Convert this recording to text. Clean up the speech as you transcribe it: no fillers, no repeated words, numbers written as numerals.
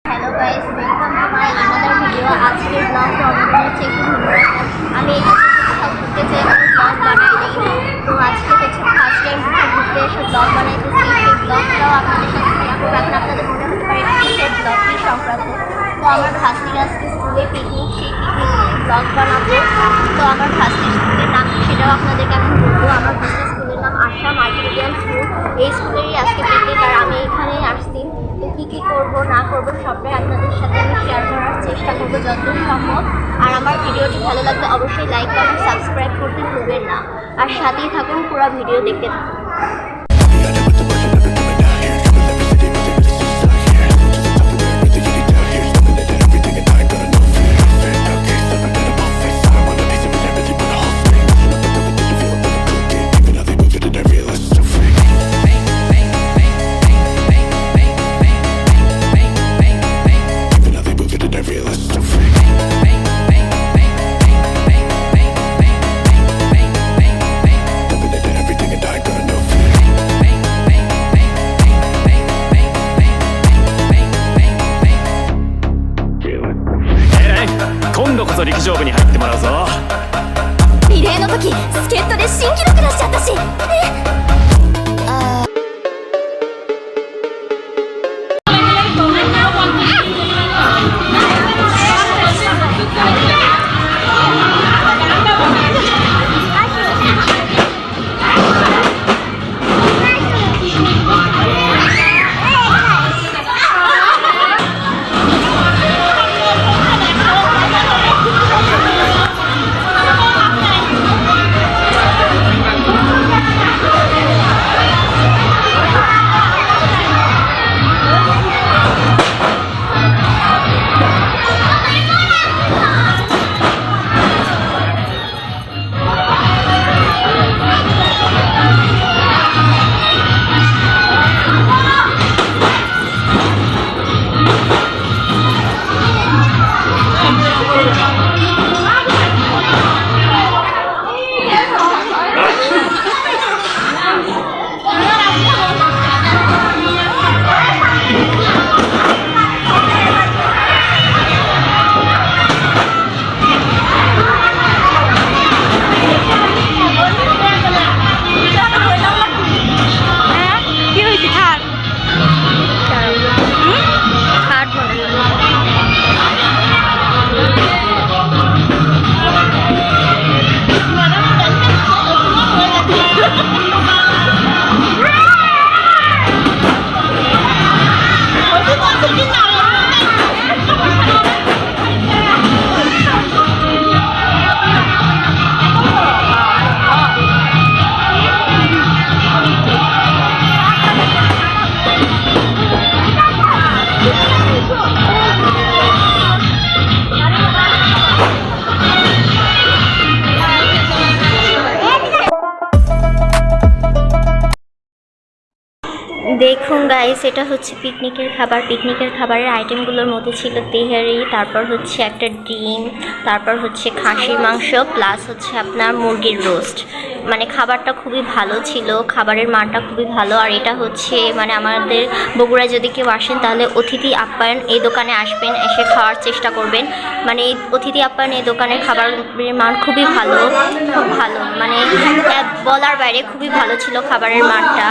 Hello guys, welcome to my another video. आज के blog तो हচ্ছে একটু ভিন্ন। আমি এই সব ঘুরতে চাই ব্লগ বানাই দিই। তো আজকে হচ্ছে ফার্স্ট টাইম ঘুরতে এসে ব্লগ বানাইতেছি। সেই ব্লগটাও আপনাদের সাথে শেয়ার করবো। এখন আপনাদের মনে হতে পারে কিসের ব্লগ, কি সংক্রান্ত। তো আমার ভাস্তির আজকে স্কুলে পিকনিক, সেই পিকনিক ব্লগ বানাবো। তো আমার ভাস্তির স্কুলের নাম কি সেটাও আপনাদেরকে আমি বলবো। আমার ভাস্তির স্কুলের নাম আশা মাল্টিমিডিয়াল স্কুল। এই স্কুলেরই আজকে পিকনিক আর আমি এখানেই আসছি। তো কী করবো না করবো সবটাই আপনাদের সাথে আমি শেয়ার করার চেষ্টা করবো যতদূর সম্ভব। আর আমার ভিডিওটি ভালো লাগলে অবশ্যই লাইক কমেন্ট সাবস্ক্রাইব করতে ভুলবেন না। আর সাথেই থাকুন, পুরো ভিডিও দেখতে থাকুন।今度こそ陸上部に入ってもらうぞ。リレーの時助っ人で新記録出しちゃったし。দেখুন গাইস, এটা হচ্ছে পিকনিকের খাবার। পিকনিকের খাবারের আইটেমগুলোর মধ্যে ছিল তেহারি, তারপর হচ্ছে একটা ডিম, তারপর হচ্ছে খাসির মাংস, প্লাস হচ্ছে আপনার মুরগির রোস্ট। মানে খাবারটা খুবই ভালো ছিল, খাবারের মানটা খুবই ভালো। আর এটা হচ্ছে মানে আমাদের বগুড়ায় যদি কেউ আসেন তাহলে অতিথি আপ্যায়ন এই দোকানে আসবেন, এসে খাওয়ার চেষ্টা করবেন। মানে এই অতিথি আপ্যায়ন এই দোকানের খাবারের মান খুবই ভালো, খুব ভালো, মানে বলার বাইরে খুবই ভালো ছিল খাবারের মানটা।